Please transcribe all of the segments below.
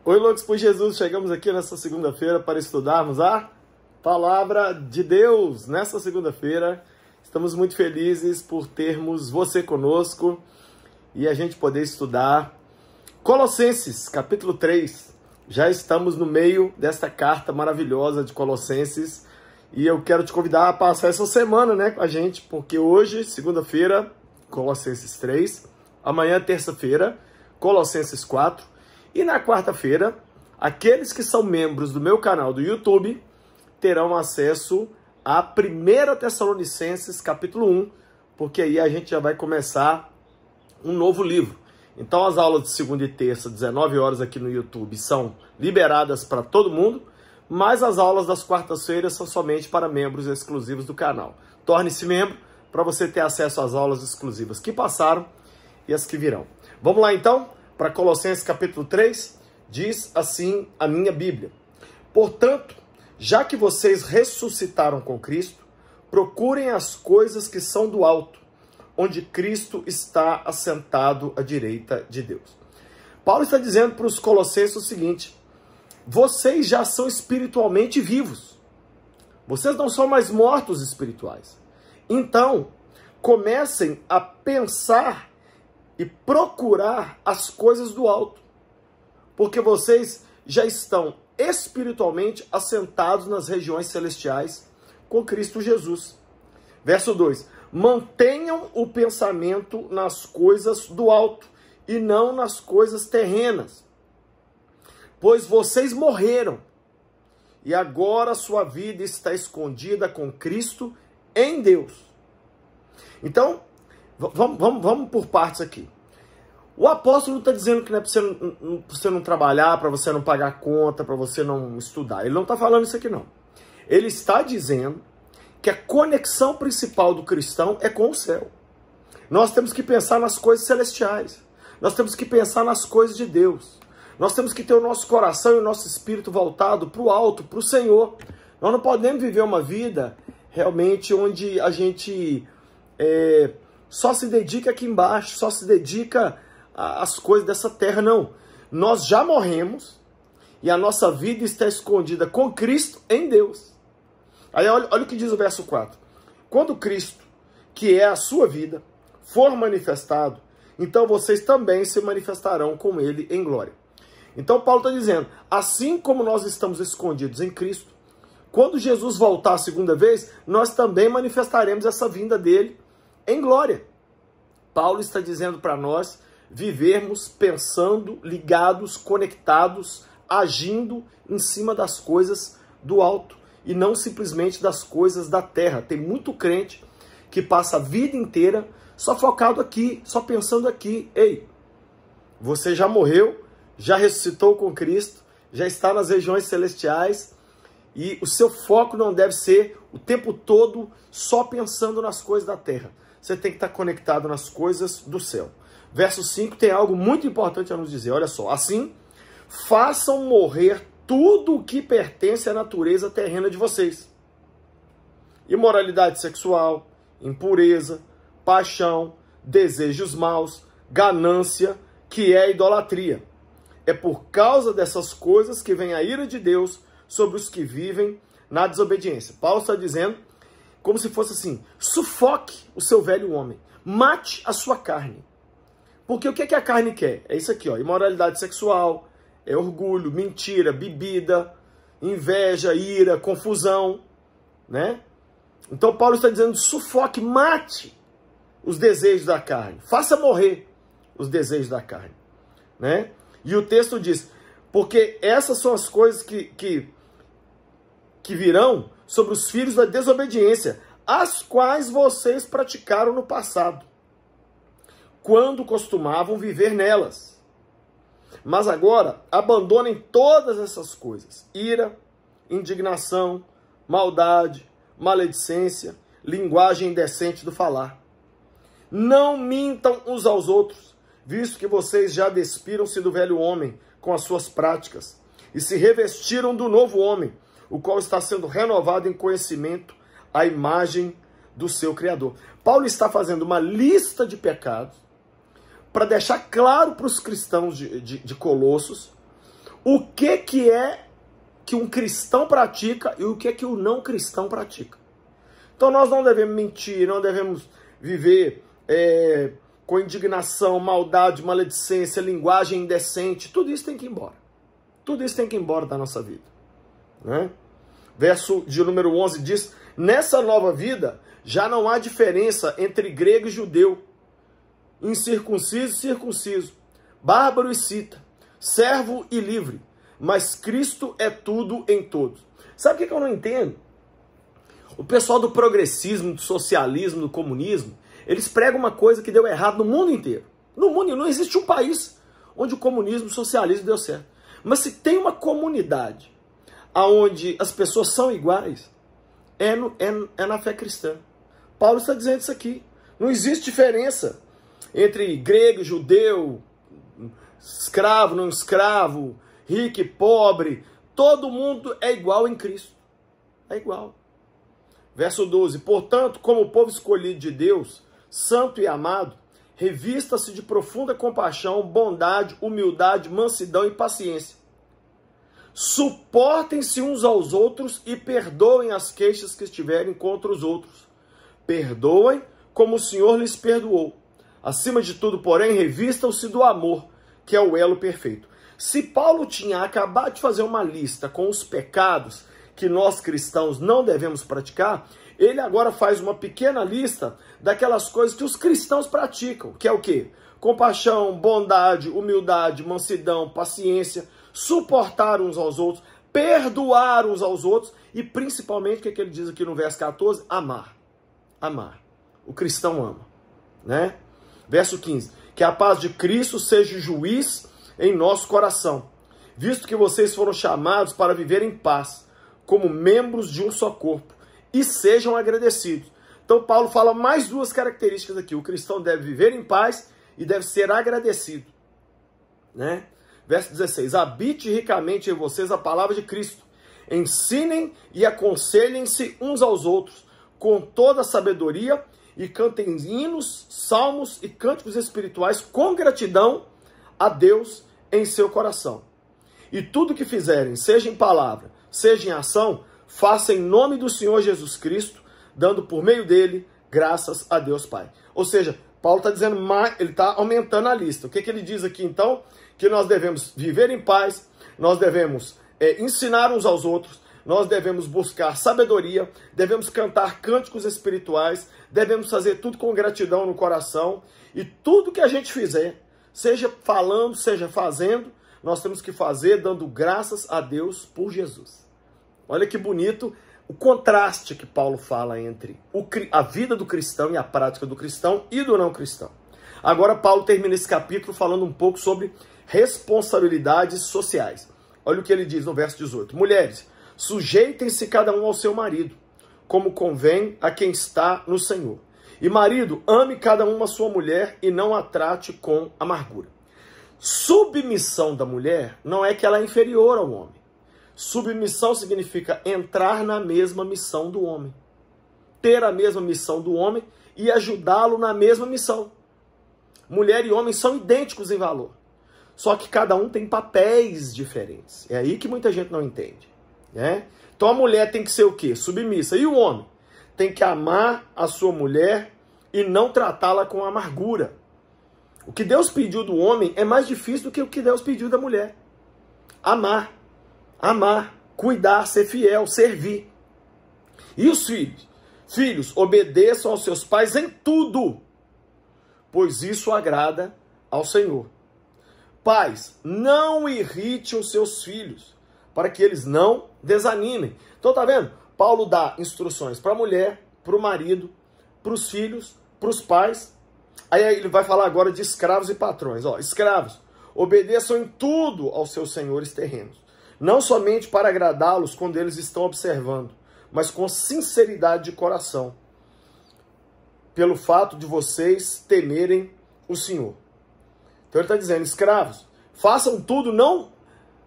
Oi, loucos por Jesus, chegamos aqui nessa segunda-feira para estudarmos a Palavra de Deus. Nessa segunda-feira, estamos muito felizes por termos você conosco e a gente poder estudar Colossenses, capítulo 3. Já estamos no meio desta carta maravilhosa de Colossenses e eu quero te convidar a passar essa semana, com a gente, porque hoje, segunda-feira, Colossenses 3, amanhã, terça-feira, Colossenses 4, e na quarta-feira, aqueles que são membros do meu canal do YouTube terão acesso a 1 Tessalonicenses, capítulo 1, porque aí a gente já vai começar um novo livro. Então as aulas de segunda e terça, 19 horas aqui no YouTube, são liberadas para todo mundo, mas as aulas das quartas-feiras são somente para membros exclusivos do canal. Torne-se membro para você ter acesso às aulas exclusivas que passaram e as que virão. Vamos lá então? Para Colossenses capítulo 3, diz assim a minha Bíblia: portanto, já que vocês ressuscitaram com Cristo, procurem as coisas que são do alto, onde Cristo está assentado à direita de Deus. Paulo está dizendo para os colossenses o seguinte: vocês já são espiritualmente vivos. Vocês não são mais mortos espirituais. Então, comecem a pensar e procurar as coisas do alto, porque vocês já estão espiritualmente assentados nas regiões celestiais com Cristo Jesus. Verso 2: mantenham o pensamento nas coisas do alto e não nas coisas terrenas, pois vocês morreram e agora sua vida está escondida com Cristo em Deus. Então, vamos por partes aqui. O apóstolo está dizendo que não é para você não trabalhar, para você não pagar conta, para você não estudar. Ele não está falando isso aqui, não. Ele está dizendo que a conexão principal do cristão é com o céu. Nós temos que pensar nas coisas celestiais. Nós temos que pensar nas coisas de Deus. Nós temos que ter o nosso coração e o nosso espírito voltado para o alto, para o Senhor. Nós não podemos viver uma vida realmente onde a gente só se dedica aqui embaixo, só se dedica às coisas dessa terra, não. Nós já morremos e a nossa vida está escondida com Cristo em Deus. Aí olha o que diz o verso 4. Quando Cristo, que é a sua vida, for manifestado, então vocês também se manifestarão com ele em glória. Então Paulo está dizendo, assim como nós estamos escondidos em Cristo, quando Jesus voltar a segunda vez, nós também manifestaremos essa vinda dele em glória. Paulo está dizendo para nós vivermos pensando, ligados, conectados, agindo em cima das coisas do alto e não simplesmente das coisas da terra. Tem muito crente que passa a vida inteira só focado aqui, só pensando aqui. Ei, você já morreu, já ressuscitou com Cristo, já está nas regiões celestiais e o seu foco não deve ser o tempo todo só pensando nas coisas da terra. Você tem que estar conectado nas coisas do céu. Verso 5 tem algo muito importante a nos dizer. Olha só. Assim, façam morrer tudo o que pertence à natureza terrena de vocês. Imoralidade sexual, impureza, paixão, desejos maus, ganância, que é idolatria. É por causa dessas coisas que vem a ira de Deus sobre os que vivem na desobediência. Paulo está dizendo como se fosse assim: sufoque o seu velho homem, mate a sua carne. Porque o que a carne quer? É isso aqui, ó: imoralidade sexual, é orgulho, mentira, bebida, inveja, ira, confusão, né? Então Paulo está dizendo: sufoque, mate os desejos da carne, faça morrer os desejos da carne, né? E o texto diz: porque essas são as coisas que virão sobre os filhos da desobediência, as quais vocês praticaram no passado, quando costumavam viver nelas. Mas agora, abandonem todas essas coisas: ira, indignação, maldade, maledicência, linguagem indecente do falar. Não mintam uns aos outros, visto que vocês já despiram-se do velho homem com as suas práticas e se revestiram do novo homem, o qual está sendo renovado em conhecimento à imagem do seu Criador. Paulo está fazendo uma lista de pecados para deixar claro para os cristãos de Colossos o que é que um cristão pratica e o que é que o não cristão pratica. Então nós não devemos mentir, não devemos viver com indignação, maldade, maledicência, linguagem indecente. Tudo isso tem que ir embora. Tudo isso tem que ir embora da nossa vida. Né? Verso de número 11 diz: nessa nova vida já não há diferença entre grego e judeu, incircunciso e circunciso, bárbaro e cita, servo e livre, mas Cristo é tudo em todos. Sabe o que eu não entendo? O pessoal do progressismo, do socialismo, do comunismo, eles pregam uma coisa que deu errado no mundo inteiro. No mundo não existe um país onde o comunismo e o socialismo deu certo. Mas se tem uma comunidade onde as pessoas são iguais, é na fé cristã. Paulo está dizendo isso aqui. Não existe diferença entre grego, judeu, escravo, não escravo, rico e pobre. Todo mundo é igual em Cristo. É igual. Verso 12. Portanto, como o povo escolhido de Deus, santo e amado, revista-se de profunda compaixão, bondade, humildade, mansidão e paciência. Suportem-se uns aos outros e perdoem as queixas que estiverem contra os outros. Perdoem como o Senhor lhes perdoou. Acima de tudo, porém, revistam-se do amor, que é o elo perfeito. Se Paulo tinha acabado de fazer uma lista com os pecados que nós cristãos não devemos praticar, ele agora faz uma pequena lista daquelas coisas que os cristãos praticam, que é o quê? Compaixão, bondade, humildade, mansidão, paciência, suportar uns aos outros, perdoar uns aos outros e principalmente, o que ele diz aqui no verso 14? Amar. Amar. O cristão ama, né? Verso 15. Que a paz de Cristo seja juiz em nosso coração, visto que vocês foram chamados para viver em paz, como membros de um só corpo, e sejam agradecidos. Então Paulo fala mais duas características aqui. O cristão deve viver em paz e deve ser agradecido, né? Verso 16. Habite ricamente em vocês a palavra de Cristo. Ensinem e aconselhem-se uns aos outros com toda a sabedoria e cantem hinos, salmos e cânticos espirituais com gratidão a Deus em seu coração. E tudo que fizerem, seja em palavra, seja em ação, faça em nome do Senhor Jesus Cristo, dando por meio dele graças a Deus Pai. Ou seja, Paulo está dizendo, ele está aumentando a lista. O que ele diz aqui então? Que nós devemos viver em paz, nós devemos ensinar uns aos outros, nós devemos buscar sabedoria, devemos cantar cânticos espirituais, devemos fazer tudo com gratidão no coração, e tudo que a gente fizer, seja falando, seja fazendo, nós temos que fazer dando graças a Deus por Jesus. Olha que bonito o contraste que Paulo fala entre a vida do cristão e a prática do cristão e do não cristão. Agora Paulo termina esse capítulo falando um pouco sobre responsabilidades sociais. Olha o que ele diz no verso 18. Mulheres, sujeitem-se cada um ao seu marido, como convém a quem está no Senhor. E marido, ame cada um a sua mulher e não a trate com amargura. Submissão da mulher não é que ela é inferior ao homem. Submissão significa entrar na mesma missão do homem. Ter a mesma missão do homem e ajudá-lo na mesma missão. Mulher e homem são idênticos em valor. Só que cada um tem papéis diferentes. É aí que muita gente não entende, né? Então a mulher tem que ser o quê? Submissa. E o homem? Tem que amar a sua mulher e não tratá-la com amargura. O que Deus pediu do homem é mais difícil do que o que Deus pediu da mulher. Amar. Amar, cuidar, ser fiel, servir. E os filhos? Filhos, obedeçam aos seus pais em tudo, pois isso agrada ao Senhor. Pais, não irritem os seus filhos, para que eles não desanimem. Então tá vendo? Paulo dá instruções para a mulher, para o marido, para os filhos, para os pais. Aí ele vai falar agora de escravos e patrões. Ó, escravos, obedeçam em tudo aos seus senhores terrenos. Não somente para agradá-los quando eles estão observando, mas com sinceridade de coração, pelo fato de vocês temerem o Senhor. Então ele está dizendo, escravos, façam tudo, não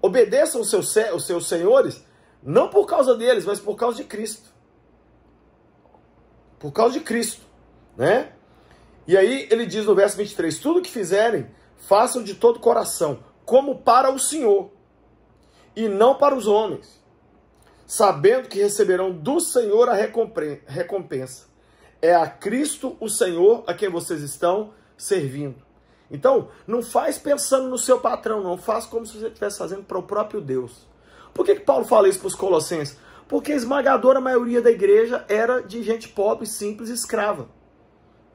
obedeçam os seus senhores, não por causa deles, mas por causa de Cristo. Por causa de Cristo, né? E aí ele diz no verso 23, tudo que fizerem, façam de todo coração, como para o Senhor, e não para os homens, sabendo que receberão do Senhor a recompensa. É a Cristo o Senhor a quem vocês estão servindo. Então, não faz pensando no seu patrão, não. Faz como se você estivesse fazendo para o próprio Deus. Por que Paulo fala isso para os Colossenses? Porque a esmagadora maioria da igreja era de gente pobre, simples, escrava.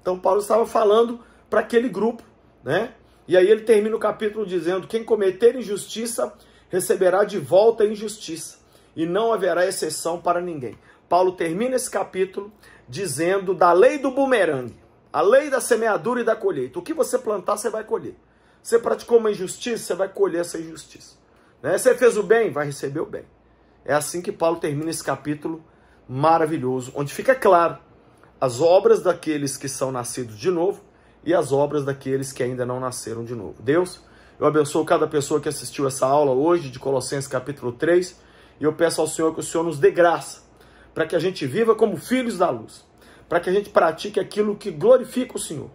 Então, Paulo estava falando para aquele grupo, né? E aí ele termina o capítulo dizendo: quem cometer injustiça receberá de volta a injustiça, e não haverá exceção para ninguém. Paulo termina esse capítulo dizendo da lei do bumerangue, a lei da semeadura e da colheita. O que você plantar, você vai colher. Você praticou uma injustiça, você vai colher essa injustiça. Né? Você fez o bem, vai receber o bem. É assim que Paulo termina esse capítulo maravilhoso, onde fica claro as obras daqueles que são nascidos de novo e as obras daqueles que ainda não nasceram de novo. Deus, eu abençoo cada pessoa que assistiu essa aula hoje de Colossenses capítulo 3, e eu peço ao Senhor que o Senhor nos dê graça para que a gente viva como filhos da luz, para que a gente pratique aquilo que glorifica o Senhor.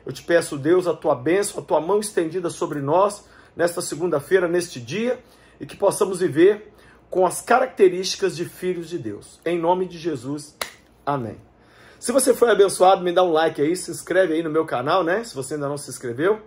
Eu te peço, Deus, a tua bênção, a tua mão estendida sobre nós nesta segunda-feira, neste dia, e que possamos viver com as características de filhos de Deus. Em nome de Jesus, amém. Se você foi abençoado, me dá um like aí, se inscreve aí no meu canal, né? Se você ainda não se inscreveu.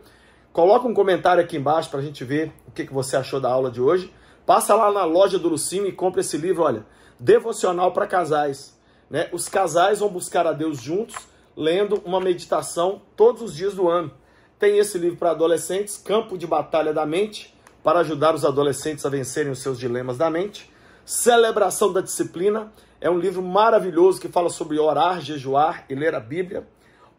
Coloca um comentário aqui embaixo para a gente ver o que você achou da aula de hoje. Passa lá na loja do Lucinho e compra esse livro, olha, Devocional para Casais. Né? Os casais vão buscar a Deus juntos, lendo uma meditação todos os dias do ano. Tem esse livro para adolescentes, Campo de Batalha da Mente, para ajudar os adolescentes a vencerem os seus dilemas da mente. Celebração da Disciplina, é um livro maravilhoso que fala sobre orar, jejuar e ler a Bíblia.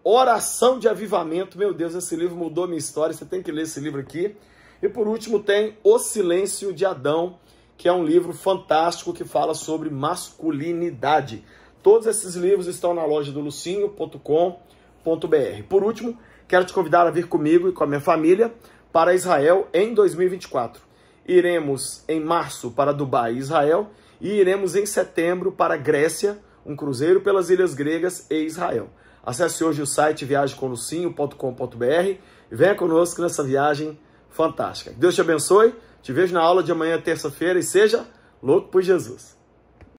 Oração de Avivamento, meu Deus, esse livro mudou a minha história, você tem que ler esse livro aqui. E por último tem O Silêncio de Adão, que é um livro fantástico que fala sobre masculinidade. Todos esses livros estão na loja do lucinho.com.br. Por último, quero te convidar a vir comigo e com a minha família para Israel em 2024. Iremos em março para Dubai e Israel e iremos em setembro para Grécia, um cruzeiro pelas ilhas gregas e Israel. Acesse hoje o site viagemcomlucinho.com.br e venha conosco nessa viagem fantástica. Deus te abençoe, te vejo na aula de amanhã, terça-feira, e seja louco por Jesus.